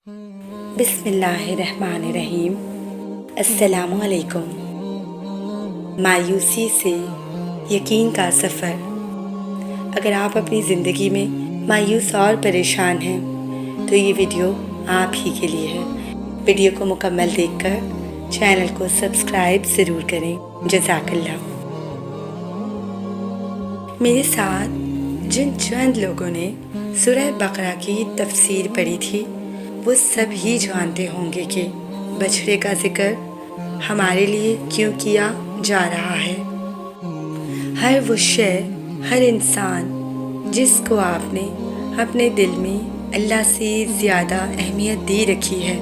بسم اللہ الرحمن الرحیم۔ السلام علیکم۔ مایوسی سے یقین کا سفر۔ اگر آپ اپنی زندگی میں مایوس اور پریشان ہیں تو یہ ویڈیو آپ ہی کے لیے ہے۔ ویڈیو کو مکمل دیکھ کر چینل کو سبسکرائب ضرور کریں۔ جزاک اللہ۔ میرے ساتھ جن چند لوگوں نے سورہ بقرہ کی تفسیر پڑھی تھی وہ سب ہی جانتے ہوں گے کہ بچھڑے کا ذکر ہمارے لیے کیوں کیا جا رہا ہے۔ ہر وہ شے، ہر انسان جس کو آپ نے اپنے دل میں اللہ سے زیادہ اہمیت دی رکھی ہے،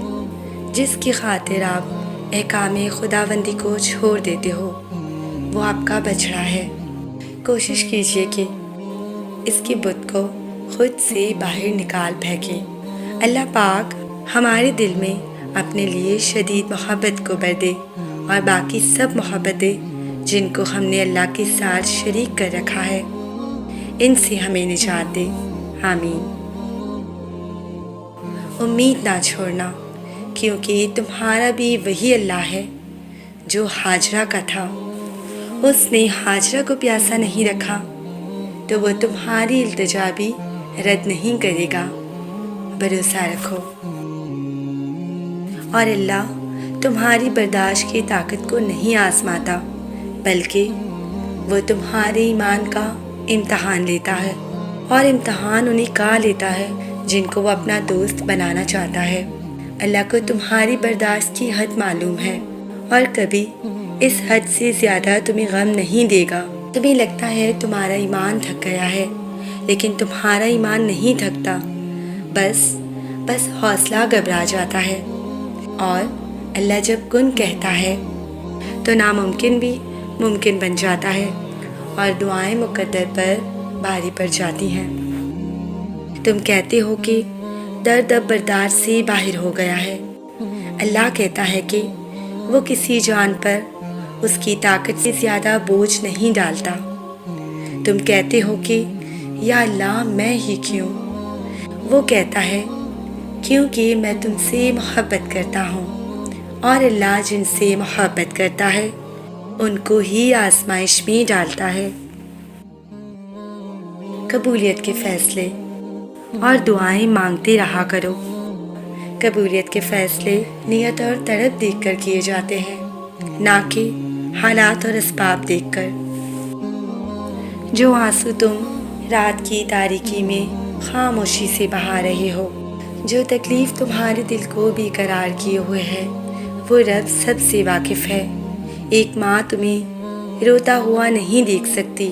جس کی خاطر آپ احکام خداوندی کو چھوڑ دیتے ہو، وہ آپ کا بچڑا ہے۔ کوشش کیجئے کہ اس کی بت کو خود سے باہر نکال پھینکیں۔ اللہ پاک ہمارے دل میں اپنے لیے شدید محبت کو بھر دے اور باقی سب محبتیں جن کو ہم نے اللہ کے ساتھ شریک کر رکھا ہے ان سے ہمیں نجات دے۔ آمین۔ امید نہ چھوڑنا، کیونکہ تمہارا بھی وہی اللہ ہے جو ہاجرہ کا تھا۔ اس نے ہاجرہ کو پیاسا نہیں رکھا تو وہ تمہاری التجا بھی رد نہیں کرے گا۔ بھروسہ رکھو، اور اللہ تمہاری برداشت کی طاقت کو نہیں آزماتا، بلکہ وہ تمہارے ایمان کا امتحان لیتا ہے، اور امتحان انہیں کا لیتا ہے جن کو وہ اپنا دوست بنانا چاہتا ہے۔ اللہ کو تمہاری برداشت کی حد معلوم ہے اور کبھی اس حد سے زیادہ تمہیں غم نہیں دے گا۔ تمہیں لگتا ہے تمہارا ایمان تھک گیا ہے، لیکن تمہارا ایمان نہیں تھکتا، بس حوصلہ گھبرا جاتا ہے، اور اللہ جب کن کہتا ہے تو ناممکن بھی ممکن بن جاتا ہے اور دعائیں مقدر پر بھاری پڑ جاتی ہیں۔ تم کہتے ہو کہ درد اب برداشت سے باہر ہو گیا ہے۔ اللہ کہتا ہے کہ وہ کسی جان پر اس کی طاقت سے زیادہ بوجھ نہیں ڈالتا۔ تم کہتے ہو کہ یا اللہ میں ہی کیوں؟ وہ کہتا ہے کیونکہ میں تم سے محبت کرتا ہوں، اور اللہ جن سے محبت کرتا ہے ان کو ہی آزمائش میں ڈالتا ہے۔ قبولیت کے فیصلے اور دعائیں مانگتے رہا کرو۔ قبولیت کے فیصلے نیت اور طلب دیکھ کر کیے جاتے ہیں، نہ کہ حالات اور اسباب دیکھ کر۔ جو آنسو تم رات کی تاریکی میں خاموشی سے بہا رہے ہو، جو تکلیف تمہارے دل کو بے قرار کیے ہوئے ہے، وہ رب سب سے واقف ہے۔ ایک ماں تمہیں روتا ہوا نہیں دیکھ سکتی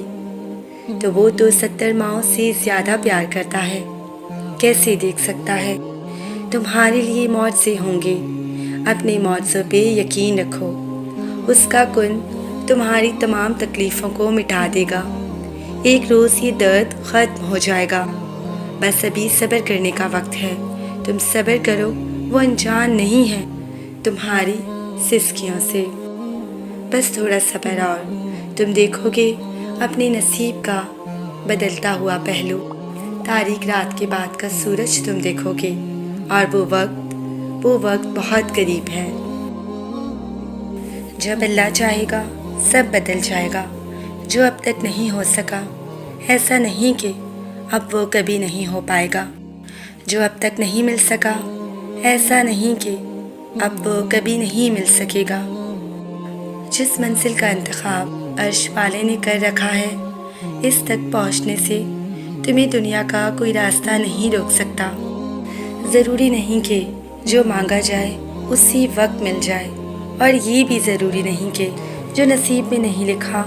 تو وہ تو 70 ماؤں سے زیادہ پیار کرتا ہے، کیسے دیکھ سکتا ہے؟ تمہارے لیے معجزے ہوں گے، اپنے معجزوں پہ یقین رکھو۔ اس کا کن تمہاری تمام تکلیفوں کو مٹا دے گا۔ ایک روز یہ درد ختم ہو جائے گا، بس ابھی صبر کرنے کا وقت ہے۔ تم صبر کرو، وہ انجان نہیں ہے تمہاری سسکیوں سے۔ بس تھوڑا صبر اور تم دیکھو گے اپنے نصیب کا بدلتا ہوا پہلو۔ تاریک رات کے بعد کا سورج تم دیکھو گے، اور وہ وقت بہت قریب ہے۔ جب اللہ چاہے گا سب بدل جائے گا۔ جو اب تک نہیں ہو سکا، ایسا نہیں کہ اب وہ کبھی نہیں ہو پائے گا۔ جو اب تک نہیں مل سکا، ایسا نہیں کہ اب وہ کبھی نہیں مل سکے گا۔ جس منزل کا انتخاب عرش والے نے کر رکھا ہے، اس تک پہنچنے سے تمہیں دنیا کا کوئی راستہ نہیں روک سکتا۔ ضروری نہیں کہ جو مانگا جائے اسی وقت مل جائے، اور یہ بھی ضروری نہیں کہ جو نصیب میں نہیں لکھا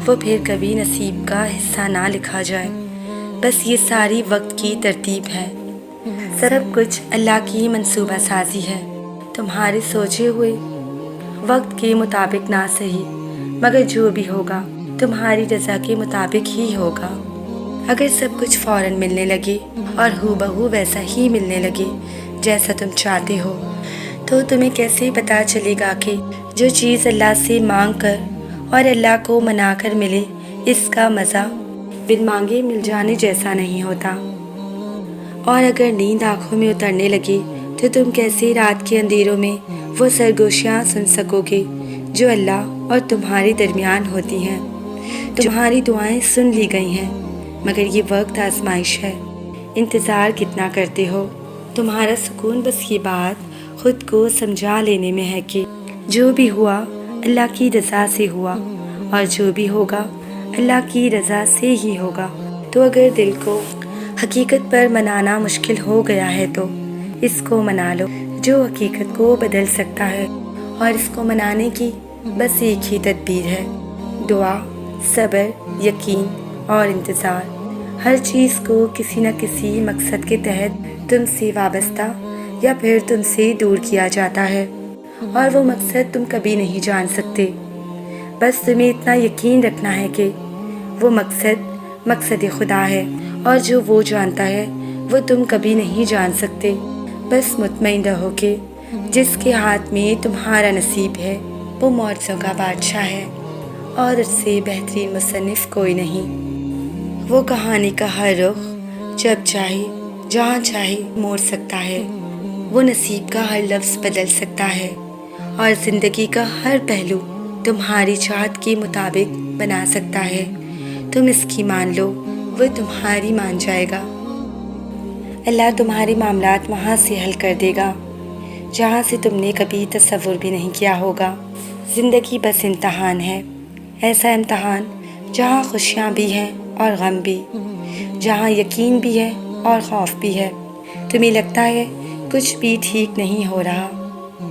وہ پھر کبھی نصیب کا حصہ نہ لکھا جائے۔ بس یہ ساری وقت کی ترتیب ہے۔ سب کچھ اللہ کی منصوبہ سازی ہے۔ تمہارے سوچے ہوئے وقت کے مطابق نہ صحیح، مگر جو بھی ہوگا تمہاری رضا کے مطابق ہی ہوگا۔ اگر سب کچھ فوراً ملنے لگے اور ہو بہو ویسا ہی ملنے لگے جیسا تم چاہتے ہو، تو تمہیں کیسے پتہ چلے گا کہ جو چیز اللہ سے مانگ کر اور اللہ کو منا کر ملے، اس کا مزہ بن مانگے مل جانے جیسا نہیں ہوتا۔ اور اگر نیند آنکھوں میں اترنے لگے تو تم کیسے رات کے اندھیروں میں وہ سرگوشیاں سن سکو گے جو اللہ اور تمہارے درمیان ہوتی ہیں۔ تمہاری دعائیں سن لی گئی ہیں، مگر یہ وقت آزمائش ہے۔ انتظار کتنا کرتے ہو؟ تمہارا سکون بس یہ بات خود کو سمجھا لینے میں ہے کہ جو بھی ہوا اللہ کی رضا سے ہوا، اور جو بھی ہوگا اللہ کی رضا سے ہی ہوگا۔ تو اگر دل کو حقیقت پر منانا مشکل ہو گیا ہے تو اس کو منا لو، جو حقیقت کو بدل سکتا ہے، اور اس کو منانے کی بس ایک ہی تدبیر ہے: دعا، صبر، یقین اور انتظار۔ ہر چیز کو کسی نہ کسی مقصد کے تحت تم سے وابستہ یا پھر تم سے دور کیا جاتا ہے، اور وہ مقصد تم کبھی نہیں جان سکتے۔ بس تمہیں اتنا یقین رکھنا ہے کہ وہ مقصد خدا ہے، اور جو وہ جانتا ہے وہ تم کبھی نہیں جان سکتے۔ بس مطمئن رہو کہ جس کے ہاتھ میں تمہارا نصیب ہے وہ معجزوں کا بادشاہ ہے، اور اس سے بہترین مصنف کوئی نہیں۔ وہ کہانی کا ہر رخ جب چاہے جہاں چاہے موڑ سکتا ہے، وہ نصیب کا ہر لفظ بدل سکتا ہے، اور زندگی کا ہر پہلو تمہاری چاہت کے مطابق بنا سکتا ہے۔ تم اس کی مان لو، وہ تمہاری مان جائے گا۔ اللہ تمہارے معاملات وہاں سے حل کر دے گا جہاں سے تم نے کبھی تصور بھی نہیں کیا ہوگا۔ زندگی بس امتحان ہے، ایسا امتحان جہاں خوشیاں بھی ہیں اور غم بھی، جہاں یقین بھی ہے اور خوف بھی ہے۔ تمہیں لگتا ہے کچھ بھی ٹھیک نہیں ہو رہا،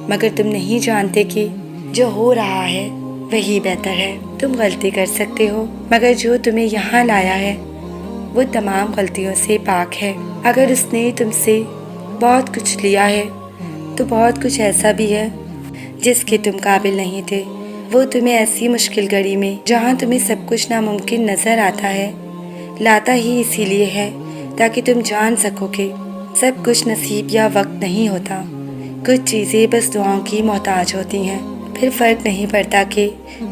مگر تم نہیں جانتے کہ جو ہو رہا ہے وہی بہتر ہے۔ تم غلطی کر سکتے ہو، مگر جو تمہیں یہاں لایا ہے وہ تمام غلطیوں سے پاک ہے۔ اگر اس نے تم سے بہت کچھ لیا ہے تو بہت کچھ ایسا بھی ہے جس کے تم قابل نہیں تھے۔ وہ تمہیں ایسی مشکل گھڑی میں جہاں تمہیں سب کچھ ناممکن نظر آتا ہے لاتا ہی اسی لیے ہے تاکہ تم جان سکو کہ سب کچھ نصیب یا وقت نہیں ہوتا۔ کچھ چیزیں بس دعاؤں کی محتاج ہوتی ہیں۔ پھر فرق نہیں پڑتا کہ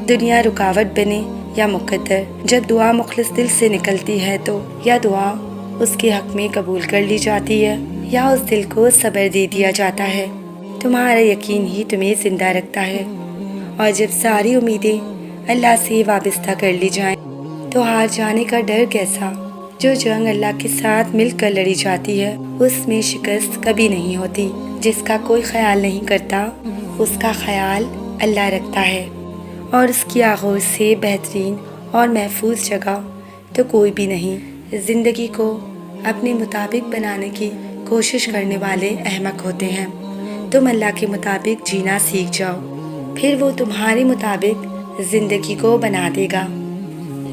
دنیا رکاوٹ بنے یا مقدر۔ جب دعا مخلص دل سے نکلتی ہے تو یا دعا اس کے حق میں قبول کر لی جاتی ہے یا اس دل کو صبر دے دیا جاتا ہے۔ تمہارا یقین ہی تمہیں زندہ رکھتا ہے، اور جب ساری امیدیں اللہ سے وابستہ کر لی جائیں تو ہار جانے کا ڈر کیسا؟ جو جنگ اللہ کے ساتھ مل کر لڑی جاتی ہے اس میں شکست کبھی نہیں ہوتی۔ جس کا کوئی خیال نہیں کرتا اس کا خیال اللہ رکھتا ہے، اور اس کی آغوش سے بہترین اور محفوظ جگہ تو کوئی بھی نہیں۔ زندگی کو اپنے مطابق بنانے کی کوشش کرنے والے احمق ہوتے ہیں۔ تم اللہ کے مطابق جینا سیکھ جاؤ، پھر وہ تمہارے مطابق زندگی کو بنا دے گا۔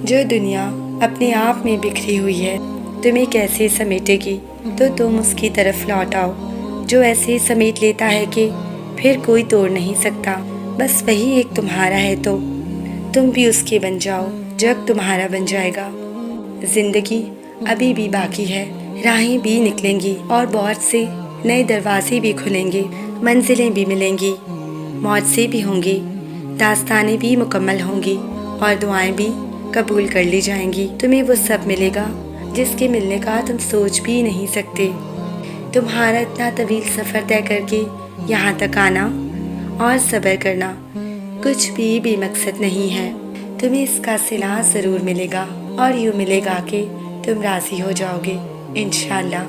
جو دنیا اپنے آپ میں بکھری ہوئی ہے تمہیں کیسے سمیٹے گی تو تم اس کی طرف لوٹ آؤ۔ جو ایسے سمیٹ لیتا ہے کہ پھر کوئی توڑ نہیں سکتا، بس وہی ایک تمہارا ہے تو تم بھی اس کے بن جاؤ جب تمہارا بن جائے گا۔ زندگی ابھی بھی باقی ہے، راہیں بھی نکلیں گی اور بہت سے نئے دروازے بھی کھلیں گے، منزلیں بھی ملیں گی، معجزے بھی ہوں گے، داستانیں بھی مکمل ہوں گی، اور دعائیں بھی قبول کر لی جائیں گی۔ تمہیں وہ سب ملے گا جس کے ملنے کا تم سوچ بھی نہیں سکتے۔ تمہارا اتنا طویل سفر طے کر کے یہاں تک آنا اور صبر کرنا کچھ بھی بے مقصد نہیں ہے۔ تمہیں اس کا صلہ ضرور ملے گا، اور یوں ملے گا کہ تم راضی ہو جاؤ گے انشاءاللہ۔